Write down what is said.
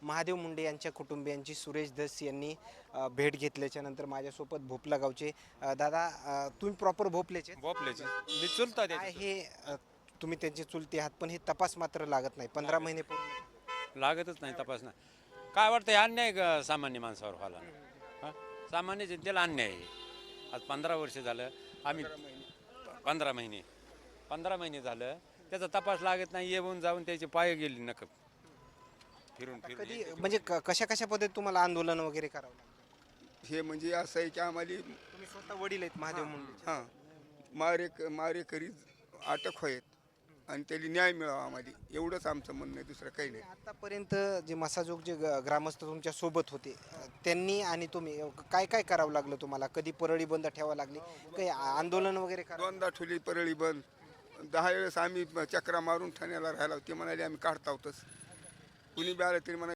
महादेव मुंडे यांच्या कुटुंबियांची सुरेश धस यांनी भेट घेतल्याच्या नंतर माझ्यासोबत भोपला गावचे दादा तुम्ही प्रॉपर भोपलेचे भोपल्याचे मी चुलता काय त्याच्या हे तुम्ही त्यांचे चुलते आहात पण हे तपास मात्र लागत नाही 15 महिने पूर्ण लागतच नाही तपासणं. काय वाटतं हे अन्याय का सामान्य माणसावर व्हायला हां सामान्य जनतेला अन्याय आहे. आज 15 वर्ष झालं आम्ही 15 महिने झालं त्याचा तपास लागत नाही. येऊन जाऊन त्याचे पाय गेली नक फिरून फिरून कधी म्हणजे कशा कशा पद्धतीत तुम्हाला आंदोलन वगैरे करावं लागलं हे म्हणजे असं आहे की आम्हाला तुम्ही स्वतः वडील आहेत महादेव मुंडे हां मारेकरी अटक होत आणि त्याला न्याय मिळावा आम्हाला एवढंच आमचं म्हणणं आहे, दुसरं काही नाही. आतापर्यंत जे मसाजोग जे ग्रामस्थ तुमच्या सोबत होते त्यांनी आणि तुम्ही काय काय करावं लागलं तुम्हाला कधी परळी बंद ठेवावं लागली काही आंदोलन वगैरे करा दोनदा ठुली परळी बंद 10 वेळेस आम्ही चक्रा मारून ठाण्याला राहिला ते म्हणाले आम्ही काढता होतच कुणी बी आलं तरी म्हणा